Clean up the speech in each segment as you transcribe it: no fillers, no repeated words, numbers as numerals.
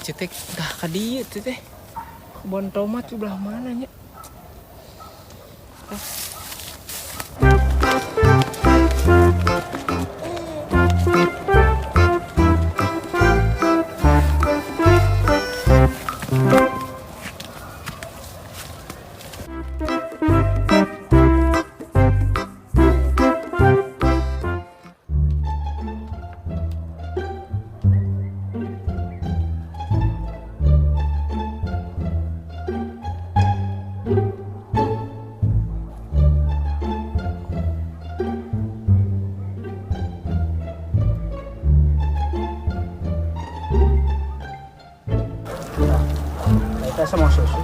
Cetek dah ka dieu teh. Kebun tomat sebelah mana nya? Kita sama susu.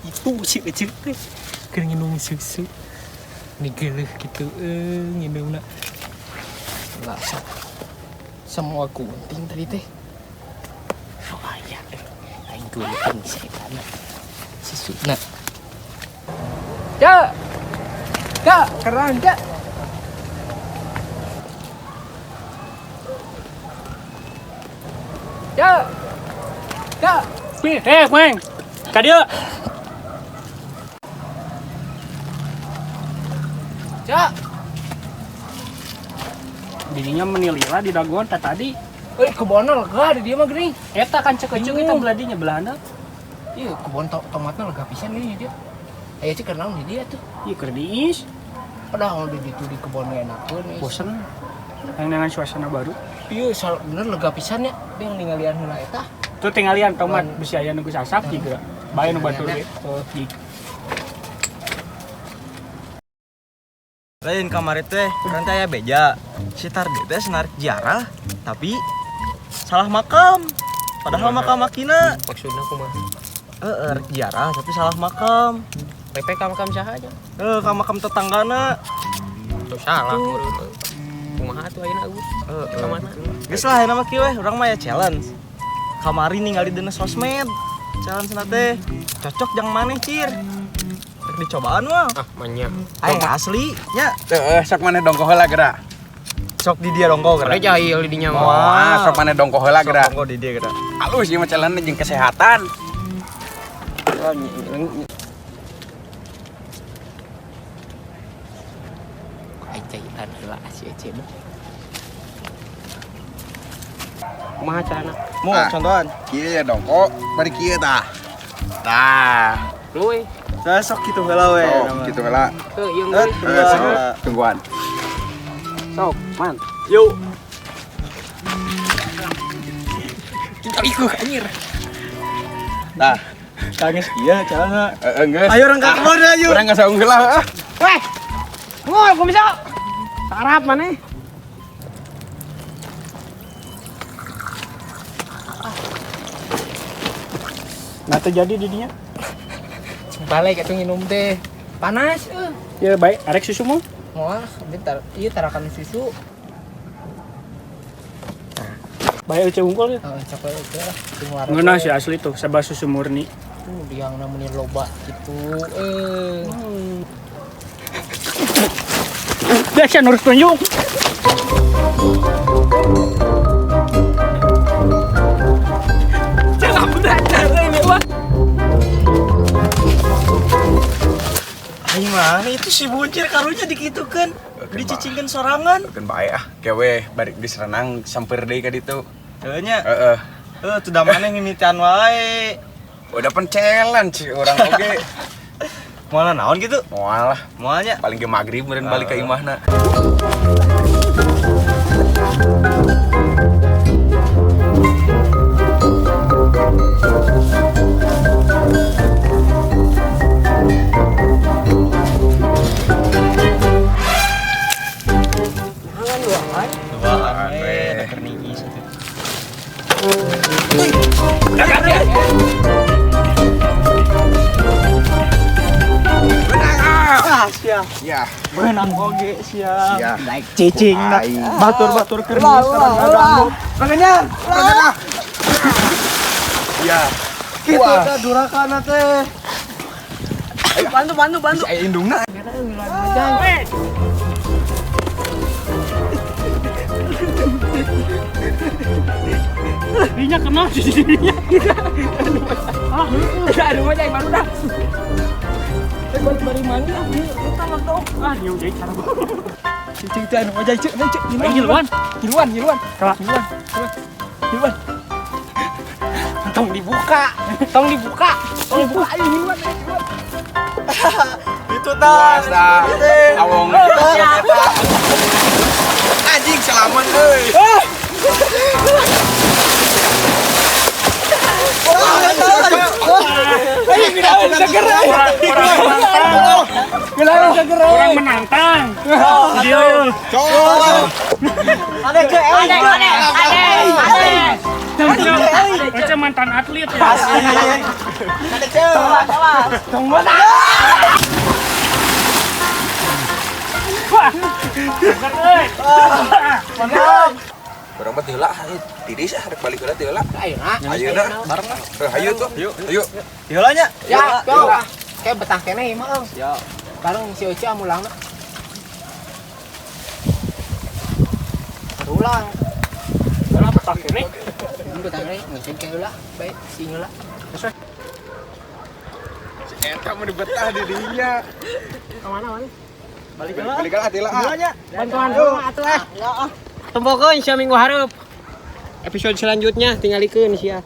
Itu si kecil teh keur nginum susu. Ini geuleuh kitu nginumna. Lah semua gunting tadi teh. Oh aya aing gunting setan. Susuna. Ya. Ya, keren ya. Ya. Ya. Meng. Ka dieu. Ya. Dirinya menilila di dagon tadi. Kebon lega di dia mah geuning. Eta kan cekecek kita beladinya belanda. Iya, kebon tomatnya lega pisan nih dia. Aya cek karena di dia tuh. Iya keur diis. Padahal di ditu di kebon enakeun. Bosen. Yang dengan suasana baru. Iya, bener lega pisan ya. Dia ningalian heula eta. Tuh tinggalian tomat besi aya nu geus asap juga. Bae nu batur ge. Lain kamari teh rantai aya beja. Si Tardi teh senarik jarah, tapi salah makam. Padahal makam makina. Maksudna kumaha? Rek jarah tapi salah makam. Pepe kam saha aja. Ka makam tetanggana. Tuh salah urut. Kumaha tuh ayeuna Agus? Ka mana? Geus lah ayeuna mah kieu we, urang mah ya challenge. Kamari ningali dina sosmed. Challenge na teh cocok jang maneh cir. Rek dicobaan mah. Ah, manya. Aing asli nya. Sok maneh dongko heula geura. Sok di dia dongko geura. Ada jahil di dinya mah. Wah, sok maneh dongko heula geura. Dongko di dia geura. Alus ieu mah calana jeung kesehatan. Ai cairan heula si Ece mah. Kumaha carana? Mau contohan. Kieu ya dongko, bari kieu tah. Tah. Lu Sok kitu heula we. Oh, kitu heula. Tuh, ieu geus. Tungguan. Sok, man. Yuk. Kita ikut anjir. Tah. Kagis iya carana. Geus. Ayo orang ka kebon ayo. Urang ngasaung heula. Weh. Ngol, gua bisa. Sarap maneh. Nah, terjadi didinya. Balik atuh nginum teh. Panas Ya baik, arek susu mah. Moal bentar. Ieu tarakan susu. Baik Ece unggul ya. Coklat itu lah. Ngeunah sih asli tuh, sabah susu murni. Yang namanya loba gitu. Biasa nurus tunjuk. Jangan benar ini wah. Aing mah itu si buncir karunya dikitukeun. Dicicingkeun sorangan. Kan bae ah, kewe bari geus renang samper deui ka ditu. Teu nya. Heeh. Teu da maneh ngimitian wae. Udah pen challenge urang oge. Moalna naon gitu? Moal lah, Moalnya paling ge magrib meureun balik ka imahna. ya. Ya. Benang oge siap. Ya. Cicing nak batur-batur kerja serang Ranganya. Ya. Gitu teh durakana teh. Bantu. Saya indungna. Dinya kenal sih dirinya. Aduh aja yang baru dah. Baru mandi ah, kita dong. Ah, dia udah cara. Cicing teh anu aja cek, cek. Hiluan. Coba. Hiluan. Tong dibuka. Ayo hiluan. Itu tah. Awong. Anjing selamat euy. Orang menantang. Dia. Ada ke Macam mantan atlet ya. Ada ke. Wah. Mantap. Orang mah teu lah, tiris ah rek balik heula teu lah. Ayo na. Ayeuna bareng lah. Hayu tuh. Ayo. Heulanya. Ya, yo. Kayak betah kene ieu mah. Ya. Bareng si Oci amulangna. Ulang. Kenapa tak kene? Betah kene ngeusin ke heula. Bae si heula. Eta mah betah di dinya. Ka mana mana? Balik Balik lah teu lah. Heulanya. Bantuan dulu atuh ah. Ya ah. Tembokeun sia minggu hareup. Episode selanjutnya tinggalikeun sia.